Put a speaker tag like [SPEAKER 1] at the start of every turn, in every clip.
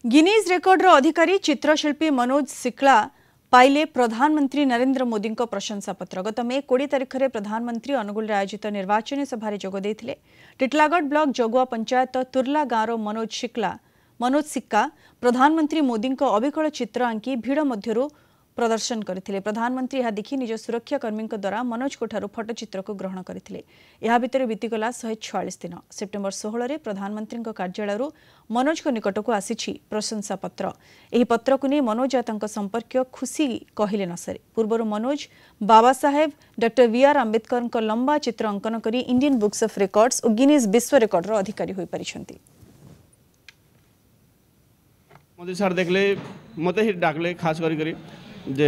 [SPEAKER 1] Guinness recorder अधिकारी चित्रशिल्पी मनोज सिक्ला पाइले प्रधानमंत्री नरेंद्र मोदी प्रशंसा पत्र। गत मे 20 तारिख में प्रधानमंत्री अनुगुल आयोजित निर्वाचन सभार जोगदे टिटलागढ़ ब्लॉक जगुआ पंचायत तुर्ला गाँव मनोज सिक्का प्रधानमंत्री मोदी अविकल चित्र आंकी भीड़ मध्यरु प्रदर्शन करथिले। प्रधानमंत्री यह देखि निज सुरक्षाकर्मी द्वारा मनोज को फटोचित्र को ग्रहण करथिले। यह भितर बीतीगला 146 दिन। सेप्टेम्बर 16 रे प्रधानमंत्री कार्यालय मनोज को निकट को आसी प्रशंसा पत्र। एही पत्र को नहीं मनोज संपर्क खुशी कहले न सरे। पूर्व मनोज बाबा साहेब डॉक्टर वीआर आंबेडकर लंबा चित्र अंकन कर इंडियन बुक्स ऑफ रेकॉर्ड्स और गिनीज विश्व रेकॉर्डर अधिकारी हो पारिछंती।
[SPEAKER 2] मोदी सर देखले मते ही डाकले खास करी जे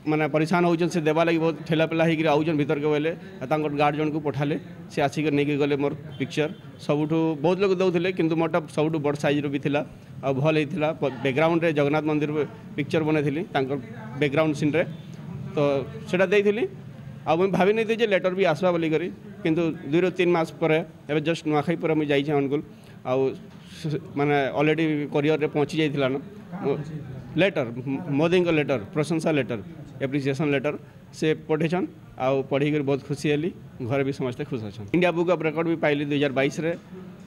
[SPEAKER 2] माने परेशान होजन से देवा लगी बहुत ठेला पेला होकर आउजन भीतर के बोले गार्डजन को पठाले से आसिक नहीं गले मोर पिक्चर सबुठू बहुत लोग दौले कि मोटा सबुठू बड़ साइज भी थिला आ भल होता बैकग्राउंड रे जगन्नाथ मंदिर पिक्चर बनई बैकग्राउंड सीन रे तो सेटा देइथिली आ मुझे भावी नहीं जे लेटर भी आसवा बोली करी किंतु 2-3 मास पर एबे जस्ट नुआखाई पर मुझे जाइए अनुकूल आ माने ऑलरेडी कोरियर रे पहुंची जाइथिला न लेटर मोदी को लेटर प्रशंसा लेटर एप्रिसिएशन लेटर से पठेछन आ पढ़ी कर बहुत खुशी हेली। घर भी समझते खुश अच्छा। इंडिया बुक ऑफ रेकॉर्ड भी पाइली 2022 रे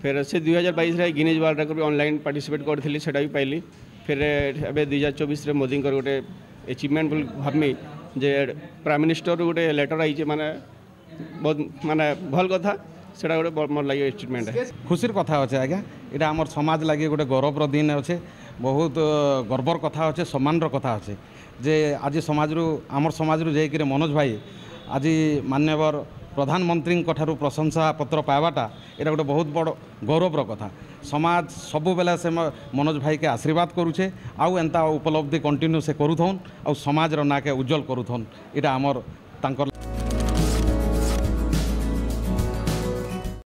[SPEAKER 2] फिर से 2022 रे गिनीज वर्ल्ड रेकॉर्ड भी ऑनलाइन पार्टिसिपेट करथिली सेटा भी पाइली। फिर एबे 2024 रे मोदी को गोटे अचीवमेंट बोल भाबमी जे प्राइम मिनिस्टर गोटे लेटर आई माने बहुत माने भल कथा सेटा गोटे मोर लगे अचीवमेंट है।
[SPEAKER 3] खुशीर कथा अच्छे आज्ञा यहाँ आम समाज लगे गोटे गौरवर दिन अच्छे बहुत गर्वर कथा अच्छे सम्मान कथा अच्छे जे आज समाज आमर समाज जाकर मनोज भाई आज मान्यवर प्रधानमंत्री प्रशंसा पत्र पाइबाटा यहाँ गोटे बहुत बड़ गौरवर कथा। समाज सबु बेला से मनोज भाई के आशीर्वाद करुचे आउ एंता उपलब्धि कंटिन्यू से करूथन आ समाज ना के उज्जवल करूथन। यहाँ आमर तांकर